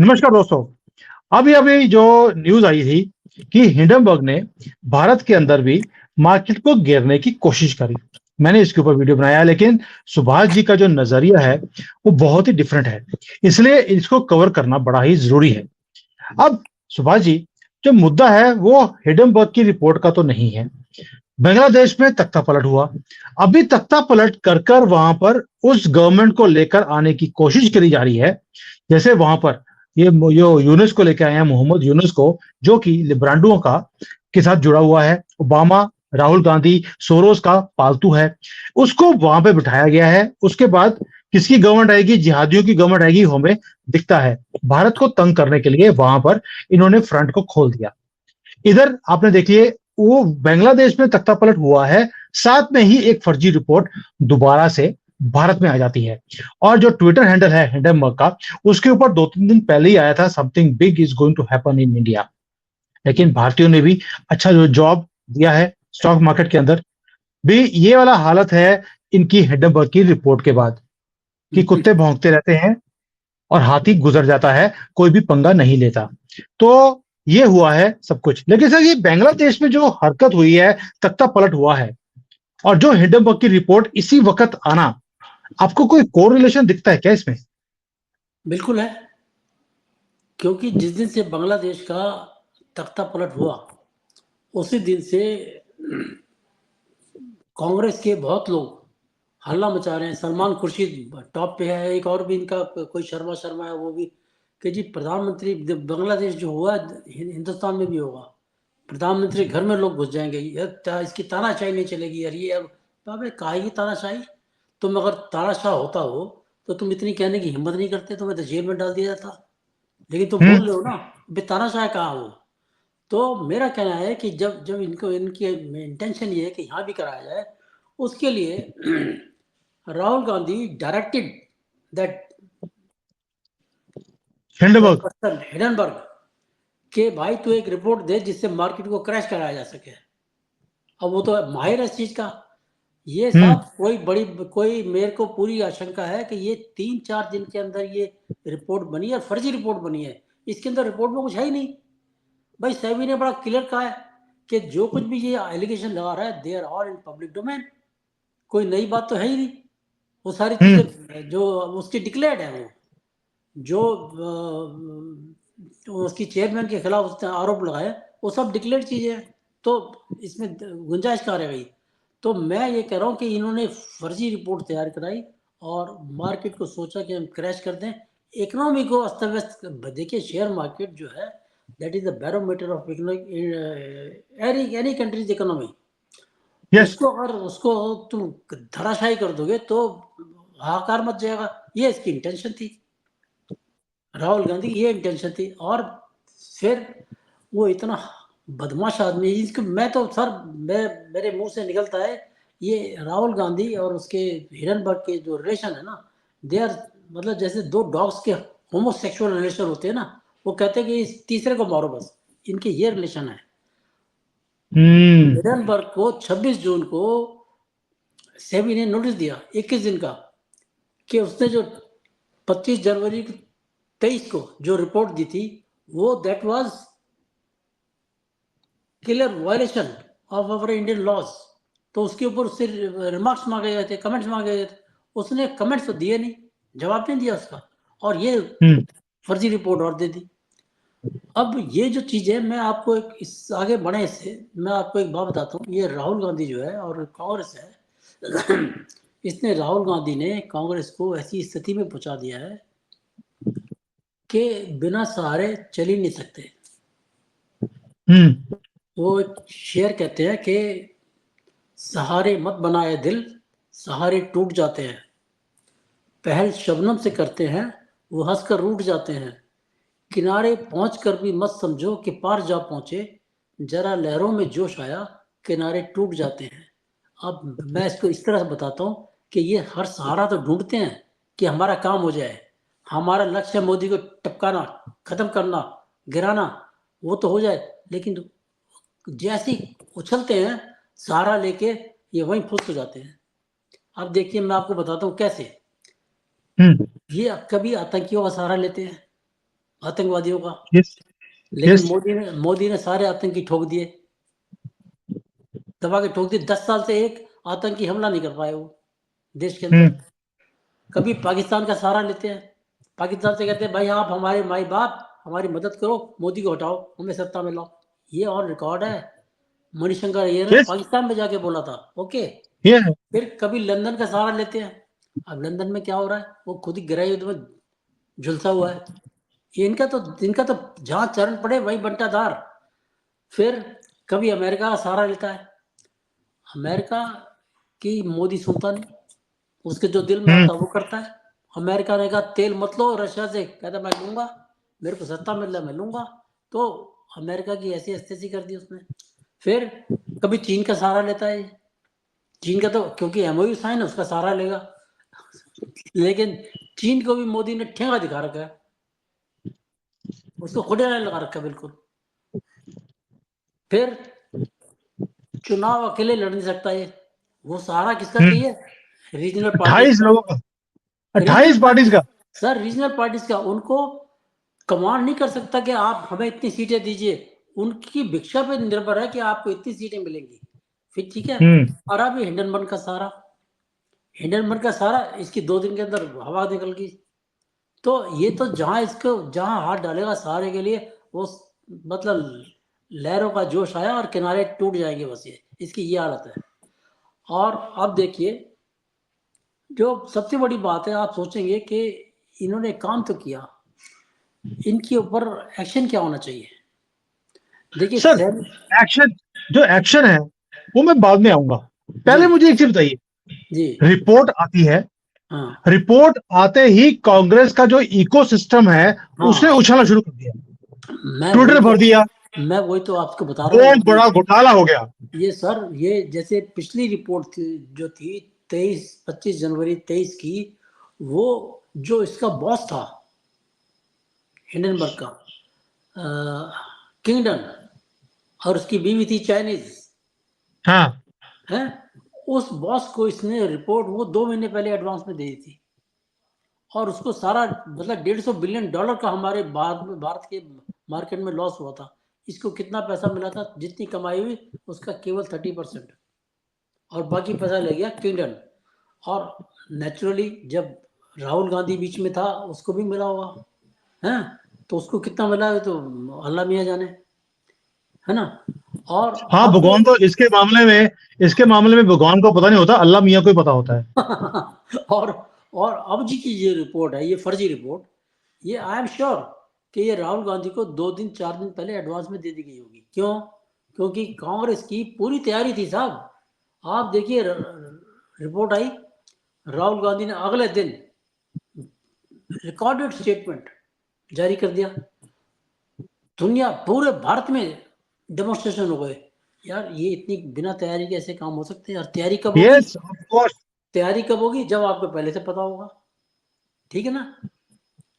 नमस्कार दोस्तों। अभी अभी जो न्यूज आई थी कि हिंडनबर्ग ने भारत के अंदर भी मार्केट को घेरने की कोशिश करी। मैंने इसके ऊपर वीडियो बनाया, लेकिन सुभाष जी का जो नजरिया है वो बहुत ही डिफरेंट है, इसलिए इसको कवर करना बड़ा ही जरूरी है। अब सुभाष जी, जो मुद्दा है वो हिंडनबर्ग की रिपोर्ट का तो नहीं है। बांग्लादेश में तख्ता पलट हुआ। अभी तख्ता पलट कर कर वहां पर उस गवर्नमेंट को लेकर आने की कोशिश करी जा रही है। जैसे वहां पर ये जो यूनुस को लेकर आए हैं, मोहम्मद यूनुस को, जो कि लिब्रांडुओं का के साथ जुड़ा हुआ है। ओबामा, राहुल गांधी, सोरोस का पालतू है। उसको वहां पे बिठाया गया है। उसके बाद किसकी गवर्नमेंट आएगी? जिहादियों की गवर्नमेंट आएगी, हमें दिखता है। भारत को तंग करने के लिए वहां पर इन्होंने फ्रंट को खोल दिया। इधर आपने देखिए, वो बांग्लादेश में तख्ता पलट हुआ है, साथ में ही एक फर्जी रिपोर्ट दोबारा से भारत में आ जाती है। और जो ट्विटर हैंडल है हिंडनबर्ग का, उसके ऊपर 2-3 दिन पहले ही आया था, something big is going to happen in India. लेकिन भारतीयों ने भी अच्छा जो जॉब दिया है स्टॉक मार्केट के अंदर भी। ये वाला हालत है इनकी हिंडनबर्ग की रिपोर्ट के बाद, कि कुत्ते भौंकते रहते हैं और हाथी गुजर जाता है, कोई भी पंगा नहीं लेता। तो ये हुआ है सब कुछ। लेकिन सर, ये बांग्लादेश में जो हरकत हुई है, तख्ता पलट हुआ है, और जो हिंडनबर्ग की रिपोर्ट इसी वक्त आना, आपको कोई कोरिलेशन दिखता है क्या इसमें? बिल्कुल है, क्योंकि जिस दिन से बांग्लादेश का तख्ता पलट हुआ उसी दिन से कांग्रेस के बहुत लोग हल्ला मचा रहे हैं। सलमान खुर्शीद टॉप पे है, एक और भी इनका कोई शर्मा शर्मा है, वो भी कि जी प्रधानमंत्री बांग्लादेश जो हुआ हिंदुस्तान में भी होगा, प्रधानमंत्री घर में लोग घुस जाएंगे, इसकी तानाशाही नहीं चलेगी यार। ये अब अबे काहे की तानाशाही? तुम अगर तानाशाह होता हो तो तुम इतनी कहने की हिम्मत नहीं करते, तुम्हें तो जेल में डाल दिया जाता। लेकिन तुम बोल रहे हो ना बेतानाशाह कहाँ हो। तो मेरा कहना है कि जब जब इनको इनकी इंटेंशन ये है कि यहाँ भी कराया जाए, उसके लिए Rahul Gandhi directed that Hindenburg. Person Hindenburg के भाई तू एक रिपोर्ट दे जिससे मार्केट को क्रैश कराया जा सके। अब वो तो माहिर है इस चीज का। ये हम्म। सब कोई मेरे को पूरी आशंका है कि ये 3-4 दिन के अंदर ये रिपोर्ट बनी है, फर्जी रिपोर्ट बनी है। इसके अंदर रिपोर्ट में कुछ है ही नहीं। भाई सेबी ने बड़ा क्लियर कहा है कि जो कुछ भी ये एलिगेशन लगा रहा है they are all in public domain. कोई नई बात तो है ही नहीं। वो सारी चीजें जो उसकी डिक्लेयर्ड है, वो जो तो उसकी चेयरमैन के खिलाफ उसने आरोप लगाए, वो सब डिक्लेयर्ड चीजें हैं। तो इसमें गुंजाइश कहाँ रह गई? तो मैं ये कह रहा हूँ कि इन्होंने फर्जी रिपोर्ट तैयार कराई और मार्केट को सोचा कि हम क्रैश कर दें, इकोनॉमी को अस्त व्यस्त। देखिए शेयर मार्केट जो है that is the barometer of any countries economy. Yes. उसको अगर उसको तुम धराशायी कर दोगे तो हाहाकार मच जाएगा। ये इसकी इंटेंशन थी, राहुल गांधी की ये इंटेंशन थी। और फिर वो इतना बदमाश आदमी है जिसको मैं तो सर मैं मेरे मुंह से निकलता है ये राहुल गांधी और उसके हिरनबर्ग के जो रिलेशन है ना, दे आर मतलब जैसे दो डॉग्स के होमोसेक्सुअल रिलेशन होते हैं ना, वो कहते हैं कि इस तीसरे को मारो बस। इनके ये रिलेशन है। हिरनबर्ग को 26 जून को सेबी ने नोटिस दिया 21 दिन का कि उसने जो 25 जनवरी 23 को जो रिपोर्ट दी थी वो that was clear violation of our Indian laws. तो उसके ऊपर उससे रिमार्क्स मांगे गए थे, कमेंट्स मांगे गए थे। उसने कमेंट्स तो दिए नहीं, जवाब नहीं दिया उसका, और ये फर्जी रिपोर्ट और दे दी। अब ये जो चीज है, मैं आपको एक इस आगे बढ़े से मैं आपको एक बात बताता हूँ। ये राहुल गांधी जो है और कांग्रेस है इसने राहुल गांधी ने कांग्रेस को ऐसी स्थिति में पहुंचा दिया है कि बिना सहारे चल ही नहीं सकते। वो एक शेर कहते हैं कि सहारे मत बनाए दिल, सहारे टूट जाते हैं। पहल शबनम से करते हैं, वो हंसकर रूठ जाते हैं। किनारे पहुंचकर भी मत समझो कि पार जा पहुंचे, जरा लहरों में जोश आया, किनारे टूट जाते हैं। अब मैं इसको इस तरह से बताता हूँ कि ये हर सहारा तो ढूंढते हैं कि हमारा काम हो जाए, हमारा लक्ष्य है मोदी को टपकाना, खत्म करना, गिराना, वो तो हो जाए। लेकिन जैसे ही उछलते हैं सहारा लेके, ये वहीं फुस हो जाते हैं। अब देखिए मैं आपको बताता हूँ कैसे। ये कभी आतंकियों का सहारा लेते हैं, आतंकवादियों का, यस लेकिन यस मोदी ने सारे आतंकी ठोक दिए, दबा के ठोक दिए। 10 साल से एक आतंकी हमला नहीं कर पाए वो देश के अंदर। कभी पाकिस्तान का सहारा लेते हैं, पाकिस्तान से कहते हैं भाई आप हमारे माई बाप, हमारी मदद करो, मोदी को हटाओ, हमें सत्ता में लाओ। ये और रिकॉर्ड है, मणिशंकर अय्यर ने यस पाकिस्तान में जाके बोला था। ओके। ये फिर कभी लंदन का सहारा लेते हैं। अब लंदन में क्या हो रहा है, वो खुद ही गृह युद्ध में झुलसा हुआ है। ये इनका तो जहां चरण पड़े वही बंटाधार। फिर कभी अमेरिका का सहारा लेता है। अमेरिका की मोदी सुनता नहीं, उसके जो दिल में आता है वो करता है। अमेरिका ने कहा तेल मत लो रशिया से, कहता मैं लूंगा, मेरे को सत्ता मिल रहा है मैं लूंगा। तो अमेरिका की ऐसी स्थिति कर दी उसने। फिर कभी चीन का सहारा लेता है। चीन का तो क्योंकि एमओयू साइन है उसका सहारा लेगा, लेकिन चीन को भी मोदी ने ठेंगा दिखा रखा है, उसको खुदे लगा रखा है बिल्कुल। फिर चुनाव अकेले लड़ नहीं सकता ये, वो सहारा किसका चाहिए, रीजनल पार्टीज 28 का। लोगों का, रीजनल 28 पार्टीज पार्टीज, का। सर रीजनल पार्टीज का, उनको कमांड नहीं कर सकता कि आप हमें इतनी सीटें दीजिए। उनकी भिक्षा पे निर्भर है कि आपको इतनी सीटें मिलेंगी, फिर ठीक है। और अब हिंडनबर्ग का सहारा, हिंडनबर्ग का सहारा, इसकी 2 दिन के अंदर हवा निकल गई। तो ये तो जहां हाथ डालेगा सहारे के लिए, वो मतलब लहरों का जोश आया और किनारे टूट जाएंगे बस, ये इसकी ये हालत है। और अब देखिए, जो सबसे बड़ी बात है, आप सोचेंगे कि इन्होंने काम तो किया, इनके ऊपर एक्शन क्या होना चाहिए। देखिए सर एक्शन, जो एक्शन है वो मैं बाद में आऊंगा। जी पहले मुझे एक चीज बताइए, जी रिपोर्ट आती है, हाँ रिपोर्ट आते ही कांग्रेस का जो इकोसिस्टम है उसने हाँ, उछालना शुरू कर दिया, मैं वही ट्विटर तो भर दिया, मैं वही तो आपको बता रहा हूँ बहुत कि बड़ा घोटाला हो गया। ये सर, ये जैसे पिछली रिपोर्ट थी जो थी 25 जनवरी 23 की, वो जो इसका बॉस था हिंडनबर्ग का, किंगडन, और उसकी बीवी थी चाइनीज हाँ है, उस बॉस को इसने रिपोर्ट वो 2 महीने पहले एडवांस में दे दी थी। और उसको सारा मतलब $150 बिलियन का हमारे भारत के मार्केट में लॉस हुआ था। इसको कितना पैसा मिला था, जितनी कमाई हुई उसका केवल 30%, और बाकी पैसा ले गया किंगडन। और नेचुरली जब राहुल गांधी बीच में था उसको भी मिला होगा, है, तो उसको कितना मिला है तो अल्लाह मियाँ जाने, है ना। और हाँ, अब जो भगवान तो इसके मामले में भगवान को पता नहीं होता, अल्लाह मियाँ को ही पता होता है। और और अब जी की ये रिपोर्ट है, ये फर्जी रिपोर्ट, ये आई एम श्योर कि ये राहुल गांधी को 2 दिन 4 दिन पहले एडवांस में दे दी गई होगी। क्यों? क्योंकि कांग्रेस की पूरी तैयारी थी साहब। आप देखिए, रिपोर्ट आई, राहुल गांधी ने अगले दिन रिकॉर्डेड स्टेटमेंट जारी कर दिया। दुनिया पूरे भारत में डेमोन्स्ट्रेशन हो गए। यार ये इतनी बिना तैयारी के ऐसे काम हो सकते हैं? और तैयारी कब होगी? Yes of course. तैयारी कब होगी? जब आपको पहले से पता होगा, ठीक है ना,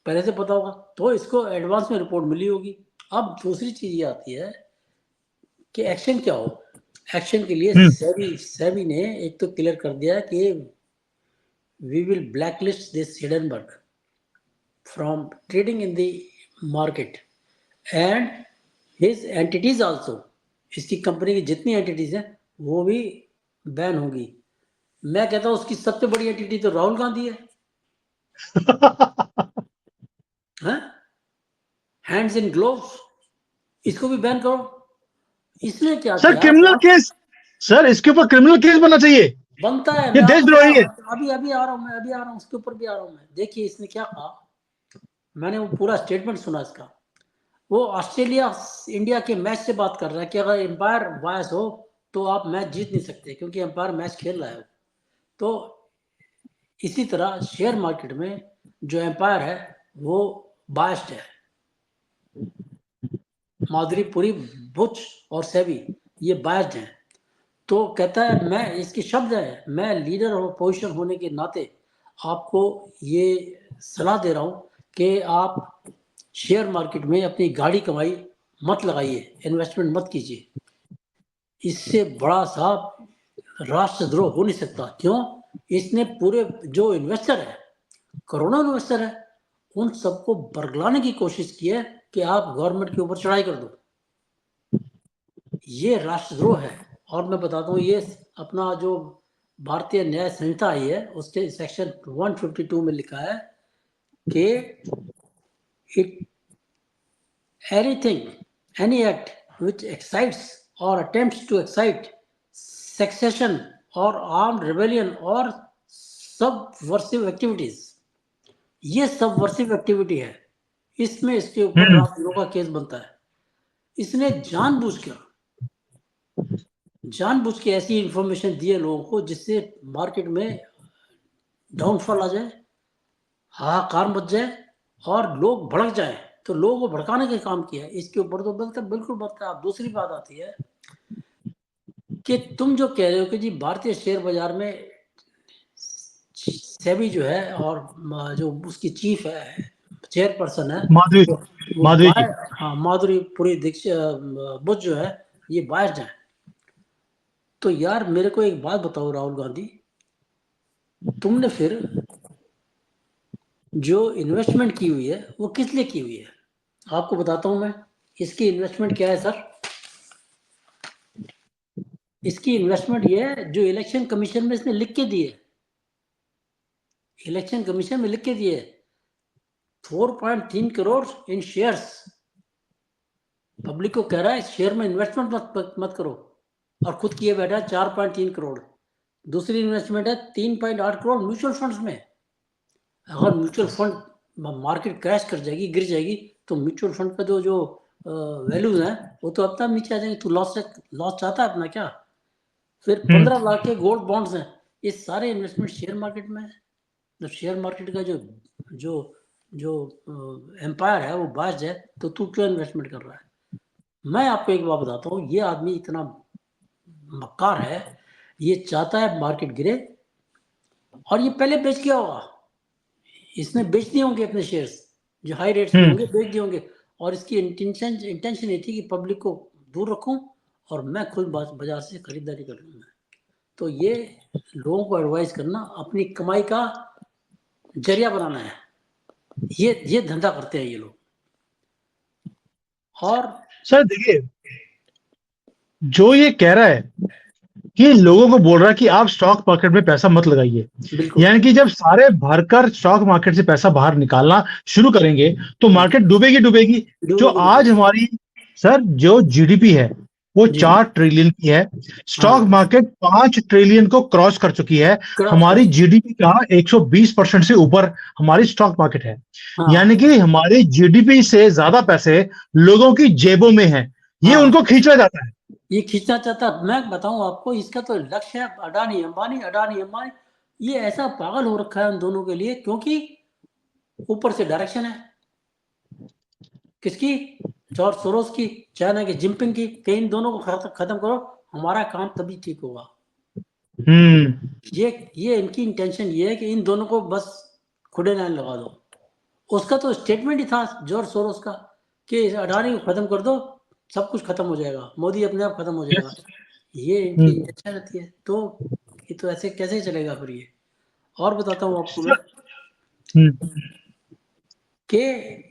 पहले से पता होगा तो इसको एडवांस में रिपोर्ट मिली होगी। अब दूसरी चीज ये आती है कि एक्शन क्या हो। एक्शन के लिए सेबी सेबी ने एक तो क्लियर कर दिया है कि we will blacklist this Hindenburg from trading in the market and his entities also. इसकी कंपनी की जितनी एंटिटीज हैं वो भी बैन होगी। मैं कहता हूं उसकी सबसे बड़ी एंटिटी तो राहुल गांधी है, हैंड्स इन ग्लोव्स, इसको भी बैन करो। इसने क्या सर किया क्रिमिनल साहब, केस, सर इसके ऊपर क्रिमिनल केस बनना चाहिए, बनता है। ये मैं आपको देशद्रोही है। अभी अभी आ रहा हूँ, मैं अभी आ रहा हूँ, उसके ऊपर भी आ रहा हूँ मैं। देखिए इसने क्या कहा, मैंने वो पूरा स्टेटमेंट सुना इसका। वो ऑस्ट्रेलिया इंडिया के मैच से बात कर रहा है कि अगर एम्पायर बायस हो तो आप मैच जीत नहीं सकते, क्योंकि एम्पायर मैच खेल रहा है। तो इसी तरह शेयर मार्केट में जो एम्पायर है वो बायस्ड है। माधुरी पुरी, बुच और सेबी ये बायस्ड हैं। तो कहता है, मैं, इसके शब्द है, मैं लीडर और पोजीशन होने के नाते आपको ये सलाह दे रहा हूँ कि आप शेयर मार्केट में अपनी गाड़ी कमाई मत लगाइए, इन्वेस्टमेंट मत कीजिए। इससे बड़ा साहब राष्ट्रद्रोह हो नहीं सकता। क्यों? इसने पूरे जो इन्वेस्टर है करोड़ों इन्वेस्टर है, उन सबको बरगलाने की कोशिश की है कि आप गवर्नमेंट के ऊपर चढ़ाई कर दो। ये राष्ट्रद्रोह है। और मैं बताता हूँ, ये अपना जो भारतीय न्याय संहिता आई है उसके सेक्शन 152 में लिखा है कि it anything, any act which excites or attempts to excite secession or armed rebellion or subversive activities, ये सबवर्सिव एक्टिविटी है, इसमें इसके ऊपर राष्ट्रद्रोह का केस बनता है। इसने जानबूझ के ऐसी इंफॉर्मेशन दी है लोगों को जिससे मार्केट में डाउनफॉल आ जाए, हाहाकार मच जाए और लोग भड़क जाए, तो लोगों को भड़काने का काम किया है। इसके ऊपर तो बिल्कुल बनता है। अब दूसरी बात आती है कि तुम जो कह रहे हो कि जी भारतीय शेयर बाजार में सेबी जो है और जो उसकी चीफ है, चेयरपर्सन है, माधुरी वो माधुरी जी। हाँ, माधुरी पुरी दीक्षित बुद्ध जो है, ये बायस्ड है। तो यार मेरे को एक बात बताओ राहुल गांधी, तुमने फिर जो इन्वेस्टमेंट की हुई है वो किस लिए की हुई है? आपको बताता हूं मैं, इसकी इन्वेस्टमेंट क्या है सर। इसकी इन्वेस्टमेंट ये है जो इलेक्शन कमीशन में इसने लिख के दी है, इलेक्शन कमीशन में लिख के दिए 4.3 करोड़ इन शेयर्स। पब्लिक को कह रहा है शेयर में इन्वेस्टमेंट मत करो, और खुद किए बैठा है 4.3 करोड़। दूसरी इन्वेस्टमेंट है 3.8 करोड़ म्यूचुअल फंड्स में। अगर म्यूचुअल फंड मार्केट क्रैश कर जाएगी, गिर जाएगी, तो म्यूचुअल फंड का जो वैल्यूज है वो तो अपना नीचे आ जाएंगे। तो लॉस चाहता है अपना क्या? फिर 15 लाख के गोल्ड बॉन्ड्स हैं। ये सारे इन्वेस्टमेंट शेयर मार्केट में है। तो शेयर मार्केट का जो जो जो एम्पायर है वो बाज है, तो तू क्यों इन्वेस्टमेंट कर रहा है? मैं आपको एक बात बताता हूँ, ये आदमी इतना मक्कार है, ये चाहता है मार्केट गिरे, और ये पहले बेच गया होगा, इसने बेच दिए होंगे अपने शेयर्स जो हाई रेट्स पे होंगे, बेच दिए होंगे। और इसकी इंटेंशन ये थी कि पब्लिक को दूर रखूं और मैं खुद बाजार से खरीदारी कर लूँ। तो ये लोगों को एडवाइस करना अपनी कमाई का जरिया बनाना है, ये धंधा करते हैं ये लोग। और सर देखिए, जो ये कह रहा है कि लोगों को बोल रहा है कि आप स्टॉक मार्केट में पैसा मत लगाइए, बिल्कुल यानी कि जब सारे भरकर स्टॉक मार्केट से पैसा बाहर निकालना शुरू करेंगे तो मार्केट डूबेगी डूबेगी। जो आज हमारी सर जो जीडीपी है वो जी 4 ट्रिलियन की है, स्टॉक हाँ, मार्केट 5 ट्रिलियन को क्रॉस कर चुकी है। क्रॉस हमारी कर जीडीपी का 120% से ऊपर हमारी स्टॉक मार्केट है, हाँ यानी कि हमारी जीडीपी से ज्यादा पैसे लोगों की जेबों में हैं, ये हाँ, उनको खींचा जाता है। ये खींचना चाहता। मैं बताऊं आपको, इसका तो लक्ष्य है अडानी अंबानी, अडानी अंबानी। ये ऐसा पागल हो रखा है उन दोनों के लिए, क्योंकि ऊपर से डायरेक्शन है किसकी? जॉर्ज सोरोस की, चाइना की जिनपिंग की, कि इन दोनों को खत्म करो, हमारा काम तभी ठीक होगा। ये इनकी इंटेंशन ये है कि इन दोनों को बस खुले लाइन लगा दो। उसका तो स्टेटमेंट ही था जॉर्ज सोरोस का कि अडानी को खत्म कर दो, सब कुछ खत्म हो जाएगा, मोदी अपने आप खत्म हो जाएगा। ये इनकी इंटेंशन रहती है। तो ये तो ऐसे कैसे चलेगा फिर ये? और बताता हूँ आपको मैं कि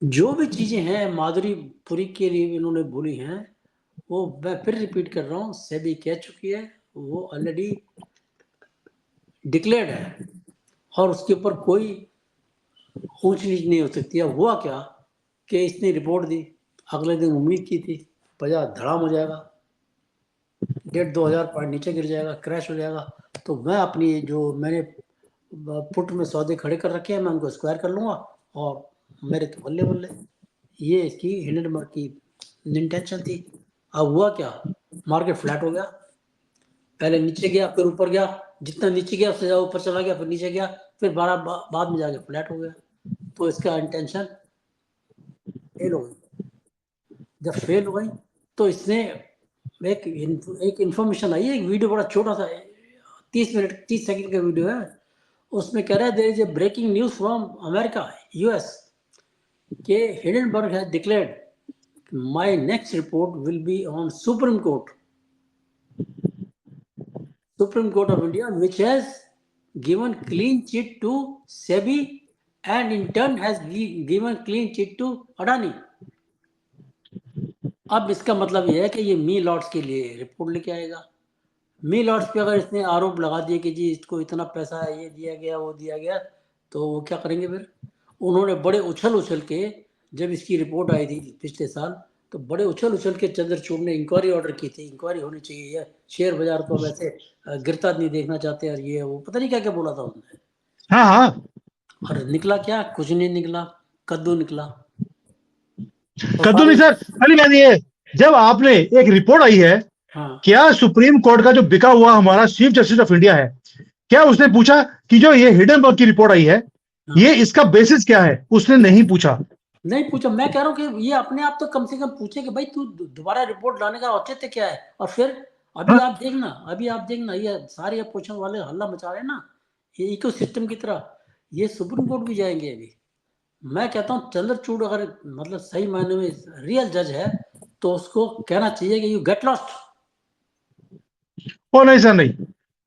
जो भी चीजें हैं माधुरी पुरी के लिए इन्होंने बोली हैं, वो मैं फिर रिपीट कर रहा हूँ, सेबी कह चुकी है, वो ऑलरेडी डिक्लेयर्ड है, और उसके ऊपर कोई ऊंच नीच नहीं हो सकती है। हुआ क्या कि इसने रिपोर्ट दी, अगले दिन उम्मीद की थी बाजार धड़ाम हो जाएगा, 1,500-2,000 पॉइंट नीचे गिर जाएगा, क्रैश हो जाएगा। तो मैं अपनी जो मैंने पुट में सौदे खड़े कर रखे हैं, मैं उनको स्क्वायर कर लूंगा, और मेरे तो बल्ले बल्ले। ये इसकी हिंडनबर्ग की इंटेंशन थी। अब हुआ क्या, मार्केट फ्लैट हो गया, पहले नीचे गया फिर ऊपर गया, जितना नीचे गया उससे ज्यादा ऊपर चला गया, फिर नीचे गया, फिर बाद में जाके फ्लैट हो गया। तो इसका इंटेंशन फेल हो गई। जब फेल हो गई तो इसने एक इंफॉर्मेशन आई है, एक वीडियो बड़ा छोटा सा 30 सेकंड का वीडियो है, उसमें कह रहा है there is a breaking news from America, US, के Hindenburg has declared my next report will be on Supreme Court of India, which has given clean chit to SEBI and in turn has given clean chit to Adani. अब इसका मतलब यह है कि ये me lots के लिए report लेके आएगा। मी लॉट्स पे अगर इसने आरोप लगा दिए कि जी इसको इतना पैसा है, ये दिया गया, वो दिया गया, तो वो क्या करेंगे फिर? उन्होंने बड़े उछल के, जब इसकी रिपोर्ट आई थी पिछले साल, तो बड़े उछल के चंद्रचूड़ ने इंक्वायरी ऑर्डर की थी, इंक्वायरी होनी चाहिए, शेयर बाजार को वैसे गिरता नहीं देखना चाहते, और ये वो पता नहीं क्या क्या बोला था उन्होंने। हाँ हाँ, और निकला क्या? कुछ नहीं निकला, कद्दू निकला। कद्दू नहीं सर, पहली बात ये है, जब आपने एक रिपोर्ट आई है, हाँ, क्या सुप्रीम कोर्ट का जो बिका हुआ हमारा चीफ जस्टिस ऑफ इंडिया है, क्या उसने पूछा कि जो ये हिडनबर्ग की रिपोर्ट आई है, ये इसका बेसिस क्या है? उसने नहीं पूछा। नहीं पूछा। मैं कह रहा हूँ कि ये अपने आप तो कम से कम पूछे कि भाई तू दोबारा रिपोर्ट लाने का औचित्य क्या है। और फिर अभी हाँ? आप देखना ये सारे अपोजिशन वाले हल्ला मचा रहे हैं ना, ये इको सिस्टम की तरह, ये सुप्रीम कोर्ट भी जाएंगे अभी। मैं कहता हूँ चंद्रचूड़ अगर मतलब सही मायने में रियल जज है, तो उसको कहना चाहिए कि यू गेट लॉस्ट। वो नहीं सर, नहीं,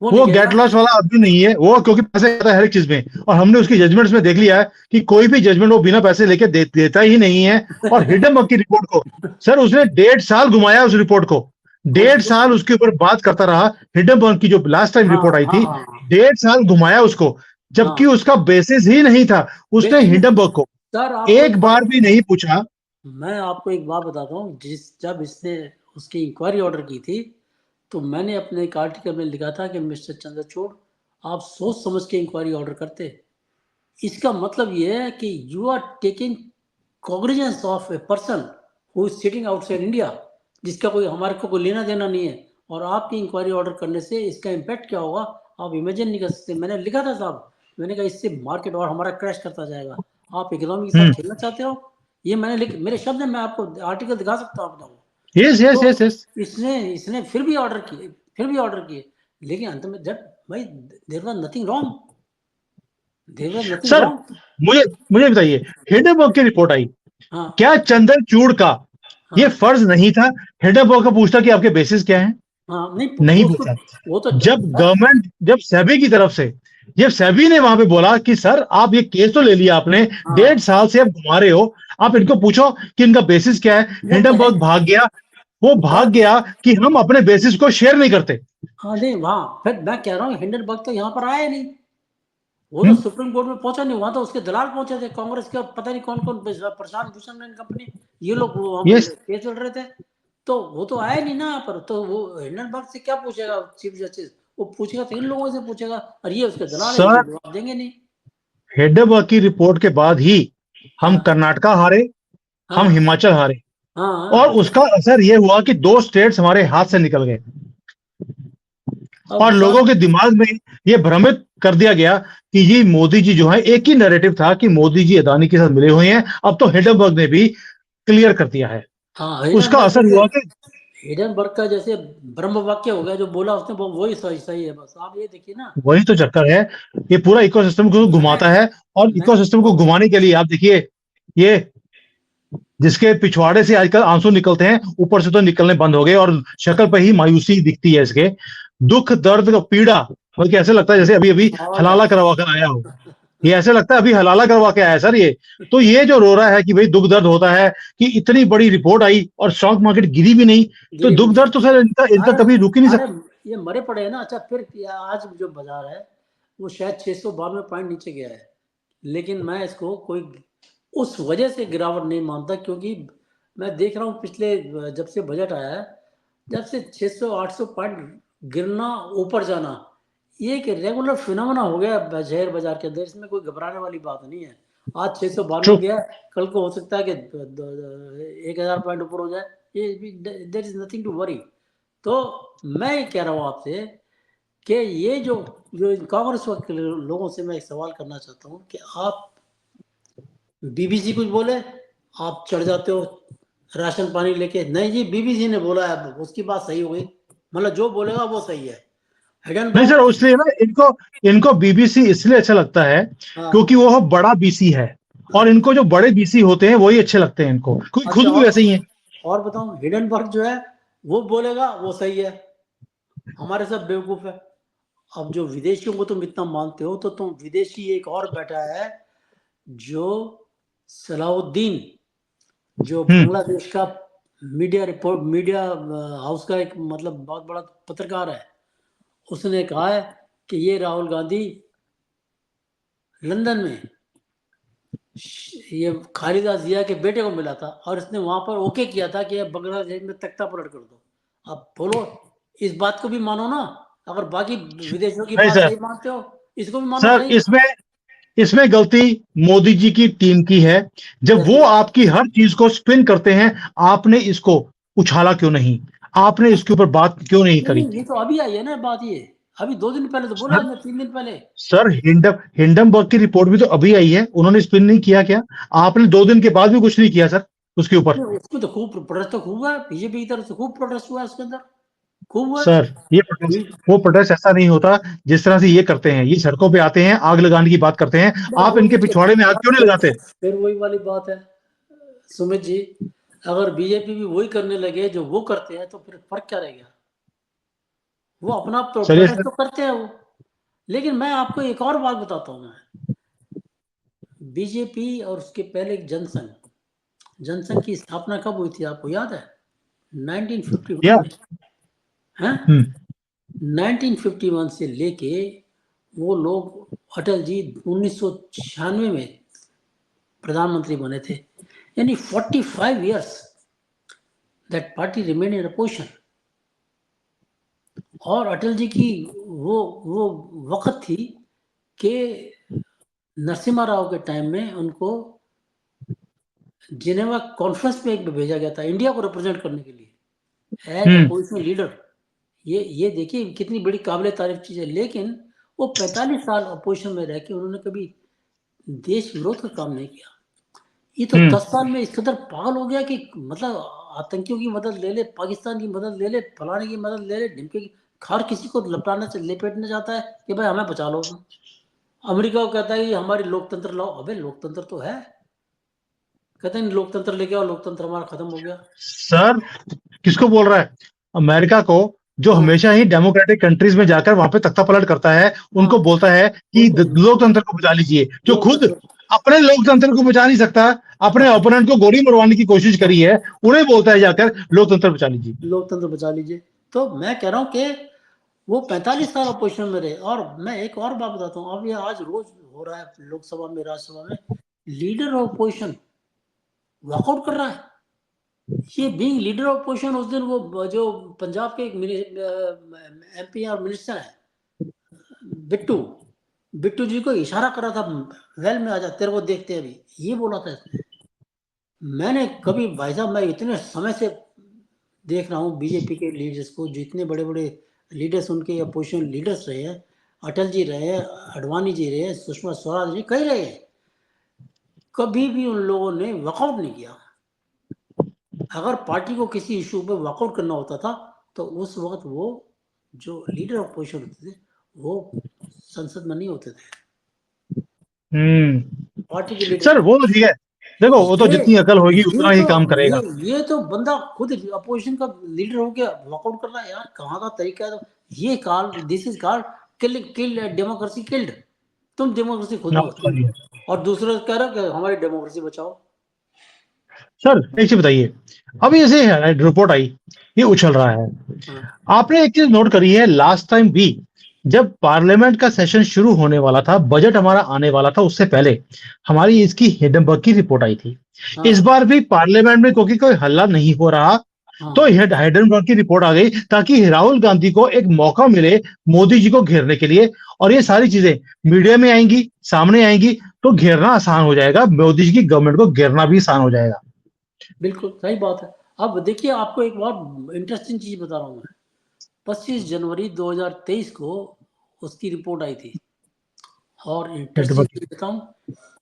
वो गेट लॉस वाला आदमी नहीं है वो, क्योंकि पैसे आता है हर एक चीज में, और हमने उसकी जजमेंट्स में देख लिया है कि कोई भी जजमेंट वो बिना पैसे लेके देता ही नहीं है। और हिडनबर्ग की रिपोर्ट को सर उसने 1.5 साल घुमाया, उस रिपोर्ट को 1.5 साल उसके ऊपर बात करता रहा। हिडनबर्ग की जो लास्ट टाइम रिपोर्ट आई थी, 1.5 साल घुमाया उसको, जबकि उसका बेसिस ही नहीं था। उसने हिडनबर्ग को एक बार भी नहीं पूछा। मैं आपको एक बात बताता हूँ, जब इसने उसकी इंक्वायरी ऑर्डर की थी, तो मैंने अपने एक आर्टिकल में लिखा था कि मिस्टर चंद्रचूड़, आप सोच समझ के इंक्वायरी ऑर्डर करते। इसका मतलब यह है कि you are taking cognizance of a person who is sitting outside India, जिसका कोई हमारे को कोई लेना देना नहीं है, और आपकी इंक्वायरी ऑर्डर करने से इसका इम्पैक्ट क्या होगा आप इमेजिन नहीं कर सकते। मैंने लिखा था साहब, मैंने कहा इससे मार्केट और हमारा क्रैश करता जाएगा। आप इकोनॉमी के साथ खेलना चाहते हो? ये मैंने मेरे शब्द है, मैं आपको आर्टिकल दिखा सकता हूँ, बताऊँ। यस यस यस यस, इसने फिर भी ऑर्डर किए, लेकिन अंत में जब भाई there was nothing wrong, sir मुझे मुझे बताइए, हिडनबर्ग की रिपोर्ट आई, हाँ, क्या चंद्रचूड़ का ये फर्ज नहीं था हिडनबर्ग का पूछता कि आपके बेसिस क्या है? हाँ, नहीं पूछा। वो तो जब गवर्नमेंट, जब सेबी की तरफ से, जब सेबी ने वहां पे बोला कि सर आप ये केस तो ले लिया आपने, 1.5 साल से आप घुमा रहे हो, आप इनको पूछो कि इनका बेसिस क्या है। हिडनबर्ग भाग गया, वो भाग गया कि हम अपने बेसिस को शेयर नहीं करते। हाँ नहीं, वहाँ फिर मैं कह रहा हूँ हिंडनबर्ग तो यहाँ पर आया नहीं, वो तो सुप्रीम कोर्ट में पहुंचा नहीं, वहां तो उसके दलाल पहुंचे थे, कांग्रेस के पता नहीं कौन कौन, प्रशांत भूषण एंड कंपनी, ये लोग वहां पे यस, केस चल रहे थे। तो वो तो आया नहीं ना यहाँ पर, तो वो हिंडनबर्ग से क्या पूछेगा चीफ जस्टिस? वो पूछेगा तो इन लोगों से पूछेगा, और ये उसके दलाल है, सर जवाब देंगे नहीं। हिडनबर्ग की रिपोर्ट के बाद ही हम कर्नाटका हारे, हम हिमाचल हारे, और उसका असर यह हुआ कि 2 स्टेट्स हमारे हाथ से निकल गए, और लोगों के दिमाग में ये भ्रमित कर दिया गया कि ये मोदी जी जो है, एक ही नैरेटिव था कि मोदी जी अदानी के साथ मिले हुए हैं। अब तो हिडनबर्ग ने भी क्लियर कर दिया है। उसका असर हुआ कि हिडनबर्ग का जैसे ब्रह्म वाक्य हो गया, जो बोला उसने वही सही है। बस आप ये देखिए ना, वही तो चक्कर है, ये पूरा इकोसिस्टम को घुमाता है। और इकोसिस्टम को घुमाने के लिए आप देखिए, ये जिसके पिछवाड़े से आजकल आंसू निकलते हैं, ऊपर से तो निकलने बंद हो गए, और शक्ल पे ही मायूसी दिखती है इसके, दुख दर्द पीड़ा, बल्कि ऐसे लगता है जैसे अभी अभी हलाला करवा कर आया हो। ये ऐसे लगता है अभी हलाला करवा के आया सर ये। तो ये जो रो रहा है कि भाई दुख दर्द होता है, कि इतनी बड़ी रिपोर्ट आई और स्टॉक मार्केट गिरी भी नहीं, तो दुख दर्द तो सर इनका कभी रुक ही नहीं सकता। ये मरे पड़े हैं ना। अच्छा, फिर आज जो बाजार है वो शायद 692 पॉइंट नीचे गया है, लेकिन मैं इसको कोई उस वजह से गिरावट नहीं मानता, क्योंकि मैं देख रहा हूँ पिछले जब से बजट आया है, जब से 600-800 पॉइंट गिरना ऊपर जाना, ये एक रेगुलर फिनोमेना हो गया शेयर बाजार के अंदर। इसमें कोई घबराने वाली बात नहीं है। आज 692 गया, कल को हो सकता है कि 1000 पॉइंट ऊपर हो जाए, ये there is nothing to worry. तो मैं ये कह रहा हूँ आपसे कि ये जो जो कांग्रेस के लोगों से मैं एक सवाल करना चाहता हूँ कि आप बीबीसी कुछ बोले, आप चढ़ जाते हो राशन पानी लेके। नहीं जी, बीबीसी ने बोला है, उसकी बात सही हो गई, मतलब जो बोलेगा वो सही है। नहीं सर, इसलिए ना इनको बीबीसी इसलिए अच्छा लगता है क्योंकि वो बड़ा बीसी है, और इनको जो बड़े बीसी होते हैं वही अच्छे लगते हैं इनको, क्योंकि खुद भी वैसे ही है। और बताऊं, हिडनबर्ग जो है वो बोलेगा वो सही है, हमारे सब बेवकूफ है। अब जो विदेशियों को तुम इतना मानते हो, तो तुम विदेशी एक और बैठा है, जो सलाउद्दीन, जो बांग्लादेश का मीडिया हाउस का एक मतलब बहुत बड़ा पत्रकार है। उसने कहा है कि ये राहुल गांधी लंदन में ये खालिदा जिया के बेटे को मिला था, और इसने वहां पर ओके किया था कि बांग्लादेश में तख्ता पलट कर दो। अब बोलो, इस बात को भी मानो ना। अगर बाकी विदेशों की नहीं बात सर, सही मानते हो, इसको भी मानो सर सही। इसमें इसमें गलती मोदी जी की टीम की है। जब वो आपकी हर चीज को स्पिन करते हैं, आपने इसको उछाला क्यों नहीं? आपने इसके ऊपर बात क्यों नहीं करी? नहीं, ये तो अभी आई है ना बात। ये अभी 2 दिन पहले तो बोला सर, हमने, 3 दिन पहले। सर हिंडनबर्ग की रिपोर्ट भी तो अभी आई है, उन्होंने स्पिन नहीं किया क्या? आपने 2 दिन के बाद भी कुछ नहीं किया सर उसके ऊपर। उसमें तो खूब प्रोटेस्ट तो खूब हुआ है, बीजेपी की तरफ से खूब प्रोटेस्ट हुआ है उसके अंदर, खूब हुआ सर ये प्रोटेस्ट, वो प्रोटेस्ट ऐसा नहीं होता जिस तरह से ये करते हैं। ये सड़कों पे आते हैं, आग लगाने की बात करते हैं। आप वो इनके भी तो पिछवाड़े में आग क्यों नहीं लगाते? फिर वही वाली बात है सुमित जी। अगर बीजेपी भी वही करने लगे जो वो करते हैं, तो फिर फर्क क्या रह गया? वो अपना चलिए प्रोटेस्ट सर। तो करते हैं वो। लेकिन मैं आपको एक और बात बताता हूँ। मैं बीजेपी और उसके पहले एक जनसंघ, जनसंघ की स्थापना कब हुई थी आपको याद है? 1951 या में है। हम्म 1951 से लेके वो लोग, अटल जी 1996 में प्रधानमंत्री बने थे, यानी 45 years that party remain in opposition. और अटल जी की वो वक्त थी कि नरसिम्हा राव के टाइम में उनको जिनेवा कॉन्फ्रेंस में एक भेजा गया था इंडिया को रिप्रेजेंट करने के लिए, एज हम्म अपोजिशन लीडर। ये देखिए कितनी बड़ी काबिल तारीफ चीज है। लेकिन वो 45 साल अपोजिशन में रह के उन्होंने कभी देश विरोध का काम नहीं किया। ये तो हम्म 10 साल में इस कदर पागल हो गया कि मतलब आतंकियों की मदद ले ले, पाकिस्तान की मदद ले ले, फलाने की मदद ले ले, ढिमके की, हर किसी को लपटाना लेपेटना चाहता है कि भाई हमें बचा लो। अमेरिका को कहता है कि हमारी लोकतंत्र लाओ। अबे लोकतंत्र तो है, कहते हैं लोकतंत्र लेके आओ, लोकतंत्र हमारा खत्म हो गया। सर, किसको बोल रहा है? अमेरिका को, जो हाँ हमेशा ही डेमोक्रेटिक कंट्रीज में जाकर वहां पे तख्ता पलट करता है, हाँ, उनको बोलता है कि उनको लोकतंत्र को बचा लीजिए। जो खुद लोकतंत्र, अपने लोकतंत्र को बचा नहीं सकता, अपने ओपोनेंट को गोली मरवाने की कोशिश करी है, उन्हें बोलता है जाकर लोकतंत्र बचा लीजिए। लोकतंत्र बचा लीजिए। तो मैं कह रहा हूँ कि वो 45 साल अपोजिशन में रहे। और मैं एक और बात बताता हूँ, अब ये आज रोज हो रहा है लोकसभा में, राज्यसभा में, लीडर ऑफ अपोजिशन वॉकआउट कर रहा है। ये बीइंग लीडर ऑफ अपोजिशन, उस दिन वो जो पंजाब के एक एमपी और मिनिस्टर है, बिट्टू, बिट्टू जी को इशारा कर रहा था, वेल में आजा तेरे को देखते हैं अभी, ये बोला था इसने। मैंने कभी, भाई साहब, मैं इतने समय से देख रहा हूँ बीजेपी के लीडर्स को, जो इतने बड़े बड़े लीडर्स उनके अपोजिशन लीडर्स रहे हैं, अटल जी रहे हैं, अडवाणी जी रहे हैं, सुषमा स्वराज जी कई रहे हैं, कभी भी उन लोगों ने वॉकआउट नहीं किया। अगर पार्टी को किसी इशू पे वॉकआउट करना होता था, तो उस वक्त वो जो लीडर ऑफ अपोजिशन होते थे, वो संसद में नहीं होते थे, पार्टी के लीडर। सर वो तो ठीक है, देखो वो तो ये जितनी अकल होगी ये उतना ही तो काम ये करेगा। ये तो बंदा खुद अपोजिशन का लीडर हो गया, वॉकआउट कर रहा है। यार कहाँ का तरीका है? तो ये call, this is called kill, kill democracy killed. तुम डेमोक्रेसी खुद ना उसका किल, नहीं है। और दूसरे कह रहे हो कि हमारी डेमोक्रेसी बचाओ। सर एक चीज बताइए, अभी जैसे रिपोर्ट आई, ये उछल रहा है। हाँ आपने एक चीज नोट करी है, लास्ट टाइम भी जब पार्लियामेंट का सेशन शुरू होने वाला था, बजट हमारा आने वाला था, उससे पहले हमारी इसकी हिडनबर्ग की रिपोर्ट आई थी। इस हाँ बार भी पार्लियामेंट में क्योंकि कोई हल्ला नहीं हो रहा, तो हाँ, हाइडेनबर्ग की रिपोर्ट आ गई ताकि राहुल गांधी को एक मौका मिले मोदी जी को घेरने के लिए। और ये सारी चीजें मीडिया में आएंगी, सामने आएंगी, तो घेरना आसान हो जाएगा, मोदी जी की गवर्नमेंट को घेरना भी आसान हो जाएगा। बिल्कुल सही बात है। अब देखिए, आपको एक बहुत इंटरेस्टिंग चीज बता रहा हूँ मैं। 25 जनवरी 2023 को उसकी रिपोर्ट आई थी। और इंटरेस्टिंग हिडनबर्ग चीज बताऊं,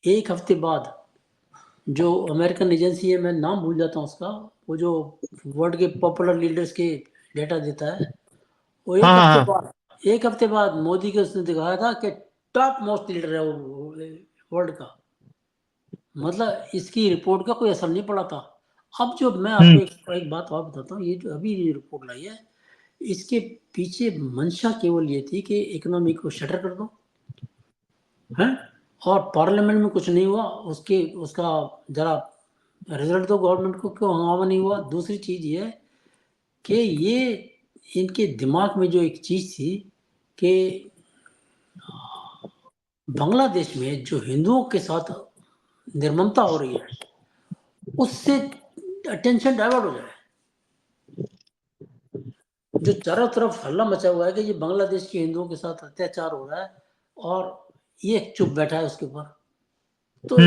एक हफ्ते बाद जो अमेरिकन एजेंसी है, मैं नाम भूल जाता हूँ उसका, वो जो वर्ल्ड के पॉपुलर लीडर्स के डेटा देता है, वो हाँ एक हाँ हफ्ते हाँ। बाद, एक हफ्ते बाद मोदी के उसने दिखाया था कि टॉप मोस्ट लीडर है वो वर्ल्ड का। मतलब इसकी रिपोर्ट का कोई असर नहीं पड़ा था। अब जो मैं आपको हम्म एक बात और बताता हूँ, ये जो अभी ये रिपोर्ट लाई है, इसके पीछे मंशा केवल ये थी कि इकोनॉमी को शटर कर दो, हैं, और पार्लियामेंट में कुछ नहीं हुआ, उसका जरा रिजल्ट तो गवर्नमेंट को क्यों हंगामा नहीं हुआ। दूसरी चीज ये है कि ये इनके दिमाग में जो एक चीज थी कि बांग्लादेश में जो हिंदुओं के साथ निर्ममता हो रही है उससे अटेंशन डाइवर्ट हो जाए। जो चारों तरफ हल्ला मचा हुआ है कि ये बांग्लादेश के हिंदुओं के साथ अत्याचार हो रहा है और ये चुप बैठा है उसके ऊपर, तो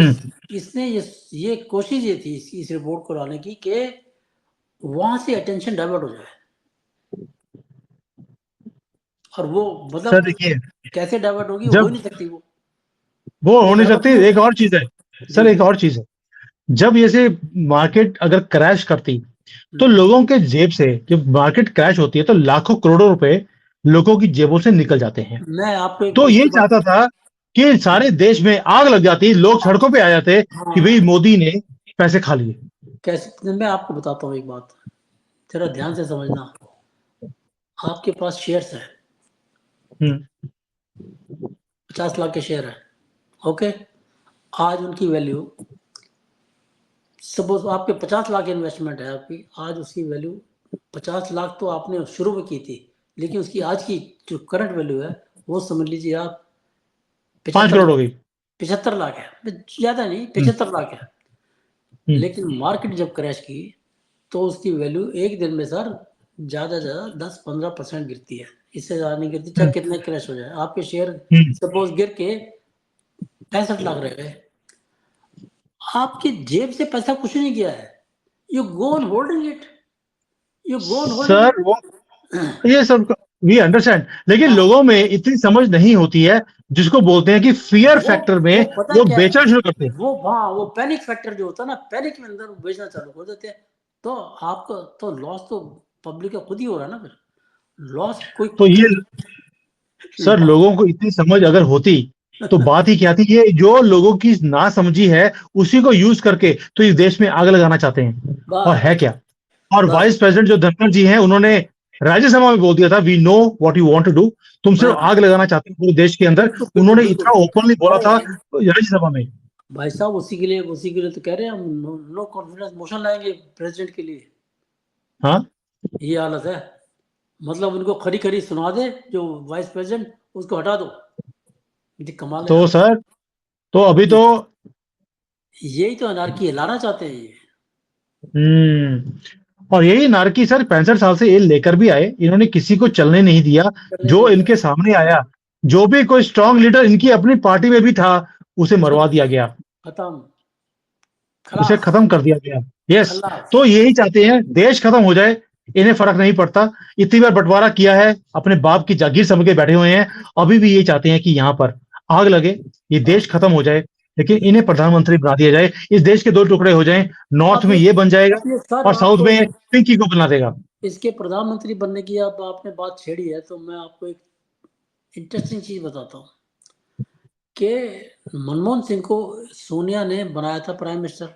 इसने ये कोशिश ये थी इस रिपोर्ट को लाने की कि वहां से अटेंशन डाइवर्ट हो जाए। और वो सर मतलब देखिए, कैसे डाइवर्ट होगी, हो ही जब नहीं सकती वो हो वो नहीं डाइवर्ट सकती, नहीं हो एक और चीज है सकती। सर, जी एक और चीज है, जब ऐसे मार्केट अगर क्रैश करती तो हम्म। लोगों के जेब से, जब मार्केट क्रैश होती है तो लाखों करोड़ों रुपए लोगों की जेबों से निकल जाते हैं। मैं आपको तो ये इसके बाद चाहता था कि सारे देश में आग लग जाती, लोग सड़कों पे आ जाते कि भाई हाँ मोदी ने पैसे खा लिए। कैसे, मैं आपको बताता हूँ एक बात, जरा ध्यान से समझना। आपके पास शेयर्स है, हम्म 50 लाख के शेयर है, ओके। आज उनकी वैल्यू, सपोज आपके 50 लाख इन्वेस्टमेंट है आपकी, आज उसकी वैल्यू 50 लाख तो आपने शुरू में की थी, लेकिन उसकी आज की जो करंट वैल्यू है वो समझ लीजिए आप 5 करोड़ हो 75 लाख, गई। 75 लाख है, ज्यादा नहीं, हम्म 75 लाख है। हम्म लेकिन मार्केट जब क्रैश की तो उसकी वैल्यू एक दिन में सर ज्यादा से ज्यादा 10-15% गिरती है, इससे ज्यादा नहीं गिरती, चाहे हम्म कितना क्रैश हो जाए। आपके शेयर हम्म। सपोज गिर के 65 लाख रह गए, आपकी जेब से पैसा कुछ नहीं गया है, you go on holding it, you go on holding sir वो इट। ये सब वी अंडरस्टैंड, लेकिन हाँ, लोगों में इतनी समझ नहीं होती है, जिसको बोलते हैं कि फियर वो फैक्टर में वो पता वो क्या बेचना है, शुरू करते हैं। वो हाँ वो पैनिक फैक्टर जो होता है ना, पैनिक में अंदर वो बेचना चालू कर देते हैं। तो आपको तो लॉस तो पब्लिक का खुद ही हो रहा है ना फिर, लॉस कोई तो ये सर, लॉस लोगों को इतनी समझ अगर होती तो बात ही क्या थी। ये जो लोगों की ना समझी है उसी को यूज करके तो इस देश में आग लगाना चाहते हैं। और है बस क्या, और बस वाइस प्रेसिडेंट जो धनखड़ जी हैं, उन्होंने राज्यसभा में बोल दिया था, we know what you want to do, तुम सिर्फ हाँ आग लगाना चाहते हो पूरे देश के अंदर। बिल्कुल बिल्कुल उन्होंने बिल्कुल। इतना ओपनली बोला था अरे राज्यसभा में। भाई साहब, उसी के लिए तो कह रहे हैं हम, नो कॉन्फिडेंस मोशन लाएंगे प्रेसिडेंट के लिए। हाँ, ये हालत है, मतलब उनको खरी खरी सुना दे जो वाइस प्रेसिडेंट, उसको हटा दो। ये कमाल है तो यार, सर, तो अभी तो यही तो अनारकी लाना चाहते हैं ये। और यही नारकी सर 65 साल से ये लेकर भी आए, इन्होंने किसी को चलने नहीं दिया। चलने जो नहीं इनके दिया, सामने आया, जो भी कोई स्ट्रांग लीडर इनकी अपनी पार्टी में भी था, उसे उसको मरवा दिया गया, खत्म, उसे खलास, खत्म कर दिया गया। यस। खलास। तो यही चाहते हैं, देश खत्म हो जाए, इन्हें फर्क नहीं पड़ता। इतनी बार बंटवारा किया है, अपने बाप की जागीर समझ के बैठे हुए हैं, अभी भी ये चाहते हैं कि यहाँ पर आग लगे, ये देश खत्म हो जाए, लेकिन इन्हें प्रधानमंत्री बना दिया जाए, इस देश के दो टुकड़े हो जाएं, नॉर्थ अब में ये ये बन जाएगा अब ये सर और साउथ आपको में पिंकी को बना देगा। इसके प्रधानमंत्री बनने की अब आपने बात छेड़ी है, तो मैं आपको एक इंटरेस्टिंग चीज बताता हूँ कि मनमोहन सिंह को सोनिया ने बनाया था प्राइम मिनिस्टर।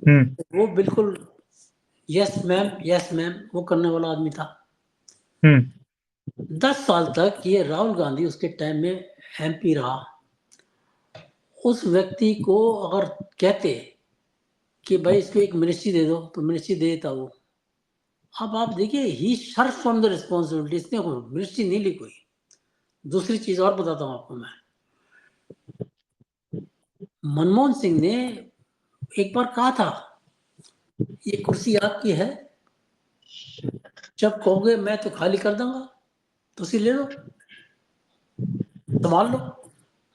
हम्म वो बिल्कुल यस मैम वो करने वाला आदमी था। हम्म 10 साल तक ये राहुल गांधी उसके टाइम में एमपी रहा। उस व्यक्ति को अगर कहते कि भाई इसको एक मिनिस्ट्री दे दो तो मिनिस्ट्री दे देता वो। अब आप देखिए, ही शर्ट फ्रॉम द रिस्पॉन्सिबिलिटी, इसने मिनिस्ट्री नहीं ली कोई। दूसरी चीज और बताता हूँ आपको मैं, मनमोहन सिंह ने एक बार कहा था, ये कुर्सी आपकी है, जब कहोगे मैं तो खाली कर दूंगा, तो उसे ले लो, संभाल लो।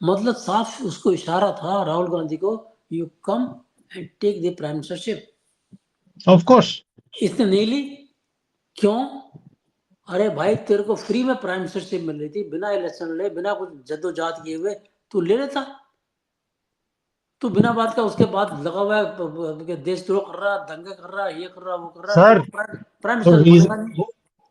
मतलब साफ उसको इशारा था राहुल गांधी को, you come and take the prime ministership. Of course. इसने नहीं ली, क्यों? अरे भाई, तेरे को फ्री में प्राइम मिनिस्टरशिप मिल रही थी, बिना इलेक्शन ले, बिना कुछ जद्दोजहद किए हुए, तू ले लेता। तू बिना बात का उसके बाद लगा हुआ है कि देशद्रोह कर रहा, दंगे कर रहा, ये कर रहा, वो कर रहा, तो सर, प्राइम तो मिनिस्टर बनेगा नहीं।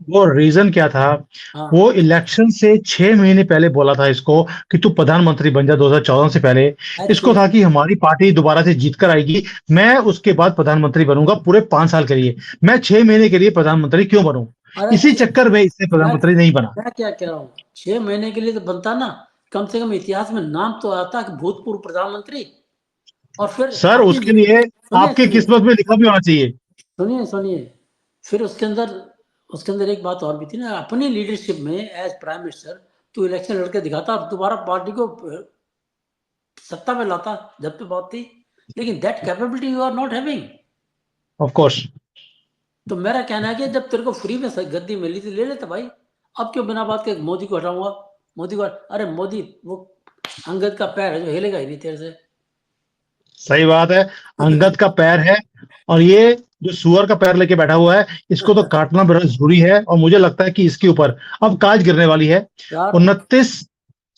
वो रीजन क्या था? हाँ वो इलेक्शन से 6 महीने पहले बोला था इसको कि तू प्रधानमंत्री बन जा, 2014 से पहले। इसको एक्चुअली था कि हमारी पार्टी दोबारा से जीत कर आएगी, मैं उसके बाद प्रधानमंत्री बनूंगा पूरे 5 साल के लिए, मैं 6 महीने के लिए प्रधानमंत्री क्यों बनूं? अरे इसी चक्कर में इससे मैं प्रधानमंत्री नहीं बना। मैं क्या कह रहा हूँ, 6 महीने के लिए तो बनता ना, कम से कम इतिहास में नाम तो आता कि भूतपूर्व प्रधानमंत्री। और फिर सर अपनी उसके लिए सुनिए आपकी सुनिए किस्मत में लिखा भी होना चाहिए। सुनिए सुनिए फिर उसके अंदर एक बात और भी थी ना, अपनी लीडरशिप में एज प्राइम मिनिस्टर तो इलेक्शन लड़के दिखाता और दोबारा पार्टी को सत्ता में लाता जब पे बात थी, लेकिन that capability you are not having. Of course. तो मेरा कहना है कि जब तेरे को फ्री में गद्दी मिली थी ले लेता भाई। अब क्यों बिना बात के मोदी को हटाऊंगा, मोदी को अरे मोदी वो अंगद का पैर है जो हिलेगा ही नहीं तेरे से। सही बात है, अंगद का पैर है, और ये जो सुअर का पैर लेके बैठा हुआ है, इसको तो काटना बड़ा जरूरी है। और मुझे लगता है कि इसके ऊपर अब काज गिरने वाली है। यार 29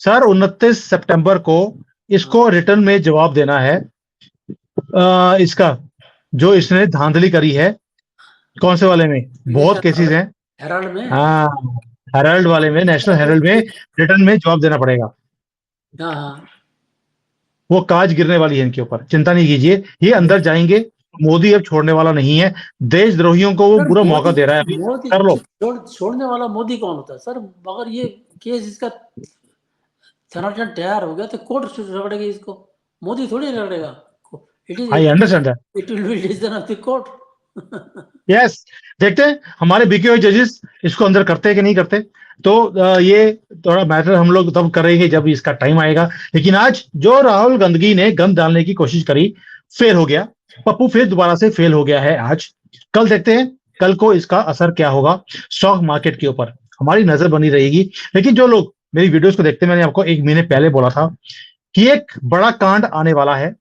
सर 29 सितंबर को इसको रिटर्न में जवाब देना है। इसका जो इसने धांधली करी है, कौन से वाले में, इंग्लिश बहुत केसेस हैं। हेराल्ड में। हाँ, हेराल्ड वाले में, नेशनल हेराल्ड में रिटर्न में जवाब देना पड़ेगा। हाँ हाँ वो काज गिरने वाली है इनके ऊपर, चिंता नहीं कीजिए, ये अंदर जाएंगे। मोदी अब छोड़ने वाला नहीं है, देशद्रोहियों को वो सर पूरा मौका मोदी दे रहा है अभी। मोदी कर लो। छोड़ने वाला मोदी कौन होता है सर, मगर ये केस इसका सनातन तैयार हो गया तो कोर्ट रगड़ेगी इसको, मोदी थोड़ी रगड़ेगा। It is I understand that. It will be decision of the court. Yes, देखते हैं हमारे बिके हुए जजेस इसको अंदर करते हैं कि नहीं करते। तो ये थोड़ा मैटर हम लोग तब करेंगे जब इसका टाइम आएगा। लेकिन आज जो राहुल गांधी ने गंद डालने की कोशिश करी, फेल हो गया। पप्पू फिर दोबारा से फेल हो गया है आज। कल देखते हैं कल को इसका असर क्या होगा स्टॉक मार्केट के ऊपर, हमारी नजर बनी रहेगी। लेकिन जो लोग मेरी वीडियोस को देखते हैं, मैंने आपको 1 महीने पहले बोला था कि एक बड़ा कांड आने वाला है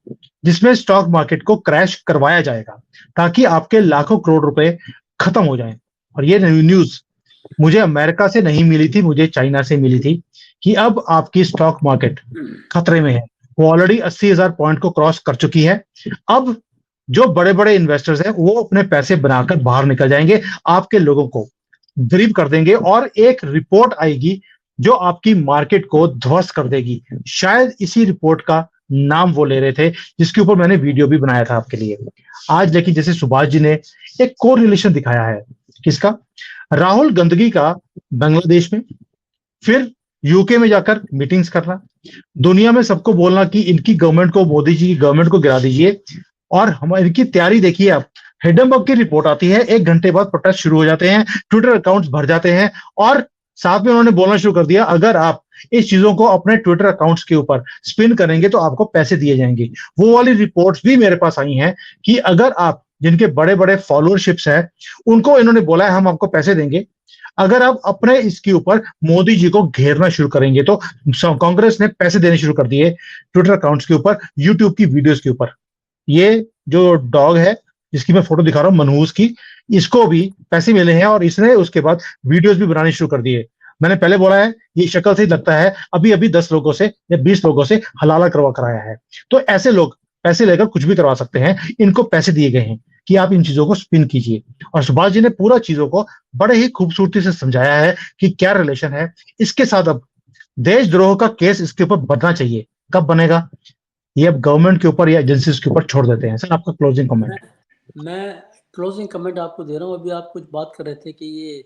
जिसमें स्टॉक मार्केट को क्रैश करवाया जाएगा, ताकि आपके लाखों करोड़ रुपए खत्म हो जाएं। और ये न्यूज मुझे अमेरिका से नहीं मिली थी, मुझे चाइना से मिली थी कि अब आपकी स्टॉक मार्केट खतरे में है। वो ऑलरेडी 80,000 पॉइंट को क्रॉस कर चुकी है। अब जो बड़े बड़े इन्वेस्टर्स हैं वो अपने पैसे बनाकर बाहर निकल जाएंगे, आपके लोगों को गरीब कर देंगे, और एक रिपोर्ट आएगी जो आपकी मार्केट को ध्वस्त कर देगी। शायद इसी रिपोर्ट का नाम वो ले रहे थे, जिसके ऊपर मैंने वीडियो भी बनाया था आपके लिए आज। लेकिन जैसे सुभाष जी ने एक कोरिलेशन दिखाया है, किसका, राहुल गांधी का बांग्लादेश में, फिर यूके में जाकर मीटिंग्स करना, दुनिया में सबको बोलना कि इनकी गवर्नमेंट को, मोदी जी की गवर्नमेंट को गिरा दीजिए। और हम इनकी तैयारी देखिए आप, हिडनबर्ग की रिपोर्ट आती है, 1 घंटे बाद प्रोटेस्ट शुरू हो जाते हैं, ट्विटर अकाउंट्स भर जाते हैं, और साथ में उन्होंने बोलना शुरू कर दिया अगर आप इस चीजों को अपने ट्विटर अकाउंट्स के ऊपर स्पिन करेंगे तो आपको पैसे दिए जाएंगे। वो वाली रिपोर्ट्स भी मेरे पास आई हैं कि अगर आप, जिनके बड़े बड़े फॉलोअरशिप्स है, उनको इन्होंने बोला है हम आपको पैसे देंगे अगर आप अपने इसके ऊपर मोदी जी को घेरना शुरू करेंगे। तो कांग्रेस ने पैसे देने शुरू कर दिए ट्विटर अकाउंट्स के ऊपर, यूट्यूब की वीडियोस के ऊपर। ये जो डॉग है जिसकी मैं फोटो दिखा रहा हूं मनहूस की, इसको भी पैसे मिले हैं और इसने उसके बाद वीडियोस भी बनाने शुरू कर दिए। मैंने पहले बोला है ये शक्ल से ही लगता है अभी अभी 10 लोगों से या 20 लोगों से हलाला करवा कराया है। तो ऐसे लोग पैसे लेकर कुछ भी करवा सकते हैं, इनको पैसे दिए गए हैं कि आप इन चीजों को स्पिन कीजिए। और सुभाष जी ने पूरा चीजों को बड़े ही खूबसूरती से समझाया है कि क्या रिलेशन है इसके साथ। अब देशद्रोह का केस इसके ऊपर बनना चाहिए, कब बनेगा ये अब गवर्नमेंट के ऊपर या एजेंसीज के ऊपर छोड़ देते हैं। सर आपका क्लोजिंग कमेंट। मैं क्लोजिंग कमेंट आपको दे रहा हूँ। अभी आप कुछ बात कर रहे थे कि ये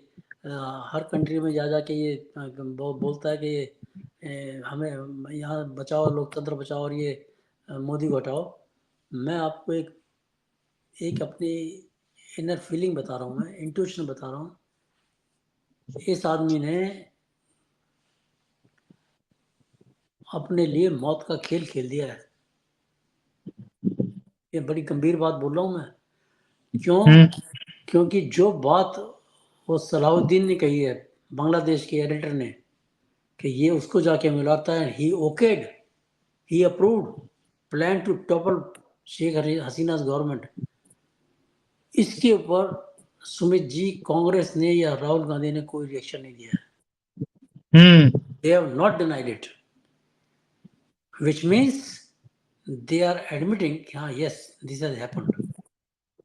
हर कंट्री में जा जाके ये बोलता है कि ये हमें यहाँ बचाओ, लोकतंत्र बचाओ, और ये मोदी को हटाओ। मैं आपको एक अपनी इनर फीलिंग बता रहा हूँ, मैं इंट्यूशन बता रहा हूँ। इस आदमी ने अपने लिए मौत का खेल खेल दिया है। ये बड़ी गंभीर बात बोल रहा हूँ मैं। क्यों? क्योंकि जो बात वो सलाहुद्दीन ने कही है, बांग्लादेश के एडिटर ने, कि ये उसको जाके मिलाता है, he okayed, he approved plan to topple Sheikh Hasina's government. इसके ऊपर सुमित जी, कांग्रेस ने या राहुल गांधी ने कोई रिएक्शन नहीं दिया है। They have not denied it, which means they are admitting हाँ यस दिस हैज हैपेंड।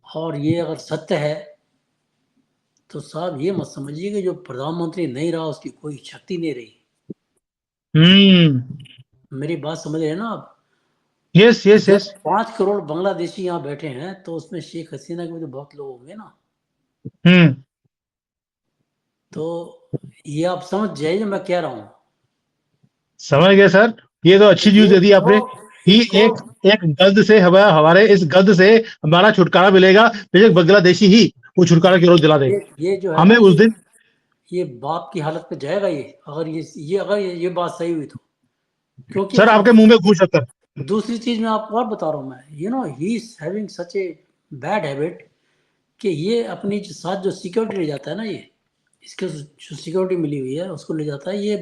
और ये अगर सत्य है तो साहब ये मत समझिए कि जो प्रधानमंत्री नहीं रहा उसकी कोई शक्ति नहीं रही। मेरी बात समझ रहे हैं ना आप? यस यस जब यस। 5 करोड़ बांग्लादेशी यहाँ बैठे हैं तो उसमें शेख हसीना के भी तो बहुत लोग होंगे ना। तो ये आप समझ जाइए जो मैं कह रहा हूँ। समझ गए सर, ये तो अच्छी न्यूज दे दी आपने कि एक इसको एक गद्द से हमारे इस गद्द से हमारा छुटकारा मिलेगा, बेशक बांग्लादेशी ही वो छुटकारा की रोज दिला दे ये जो है हमें ना, उस दिन। ये बाप की हालत पे जाएगा ये, अगर ये बात सही हुई तो। क्योंकि सर आपके मुंह में घूस शक्कर। दूसरी चीज मैं आपको और बता रहा हूँ, मैं he is having such a bad habit कि ये अपनी साथ जो सिक्योरिटी ले जाता है ना, ये इसके जो सिक्योरिटी मिली हुई है उसको ले जाता है। ये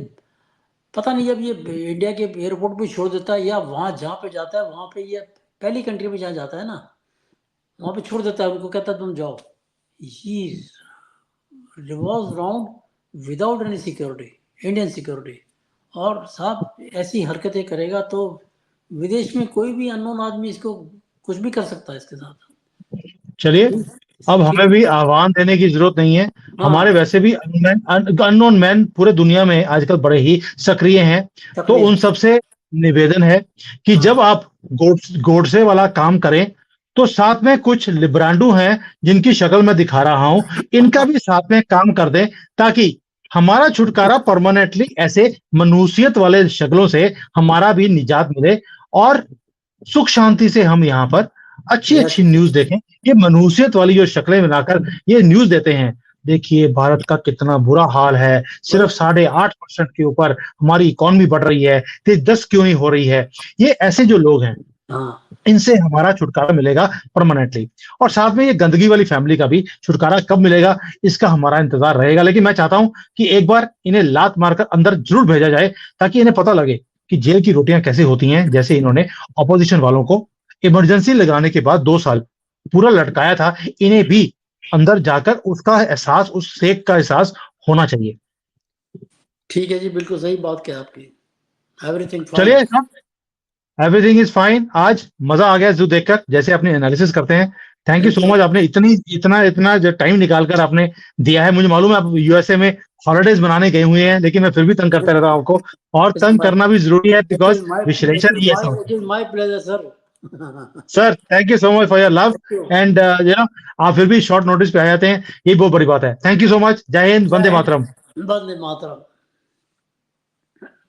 पता नहीं जब ये इंडिया के एयरपोर्ट पे छोड़ देता है या वहां जहाँ पे जाता है वहां पे, ये पहली कंट्री में जहाँ जाता है ना वहां पे छोड़ देता है, उनको कहता है तुम जाओ। He revolves around without any security, Indian security. और साहब ऐसी हरकतें करेगा तो विदेश में कोई भी अननोन आदमी इसको कुछ भी कर सकता है इसके साथ। चलिए, अब हमें भी आह्वान देने की जरूरत नहीं है। हमारे हाँ, वैसे भी अननोन मैन पूरे दुनिया में आजकल बड़े ही सक्रिय हैं। तो तकलीफ। उन सबसे निवेदन है कि हाँ, जब आप गोडसे वाला काम करें तो साथ में कुछ लिब्रांडू हैं जिनकी शक्ल मैं दिखा रहा हूं, इनका भी साथ में काम कर दें ताकि हमारा छुटकारा परमानेंटली ऐसे मनुष्यत वाले शक्लों से हमारा भी निजात मिले और सुख शांति से हम यहाँ पर अच्छी यस, अच्छी न्यूज देखें। ये मनुष्यत वाली जो शक्लें बनाकर ये न्यूज देते हैं, देखिए भारत का कितना बुरा हाल है, सिर्फ 8.5% के ऊपर हमारी इकोनॉमी बढ़ रही है, 10 क्यों नहीं हो रही है। ये ऐसे जो लोग हैं हाँ, इनसे हमारा छुटकारा मिलेगा परमानेंटली। और साथ में ये गंदगी वाली फैमिली का भी छुटकारा कब मिलेगा इसका हमारा इंतजार रहेगा। लेकिन मैं चाहता हूं कि एक बार इन्हें लात मारकर अंदर जरूर भेजा जाए ताकि इन्हें पता लगे कि जेल की रोटियां कैसे होती हैं। जैसे इन्होंने ऑपोजिशन वालों को इमरजेंसी लगाने के बाद 2 साल पूरा लटकाया था, इन्हें भी अंदर जाकर उसका एहसास, उस सेक का एहसास होना चाहिए। ठीक है जी, बिल्कुल सही बात क्या आपकी। Everything fine. चलिए साहब, एवरीथिंग इज फाइन। आज मजा आ गया जो देखकर, जैसे अपने एनालिसिस करते हैं। थैंक यू सो मच, आपने इतना जो टाइम निकालकर आपने दिया है। मुझे मालूम है आप यूएसए में हॉलिडेज मनाने गए हुए हैं, लेकिन मैं फिर भी तंग करता रहता हूं आपको, और तंग करना भी जरूरी है बिकॉज विश्लेषण ही ऐसा होता है। It is my pleasure sir. Sir thank you so much for your love thank you. And आप फिर भी शॉर्ट नोटिस पे आ जाते हैं, ये बहुत बड़ी बात है। Thank you so much. जय हिंद, वंदे मातरम। वंदे मातरम।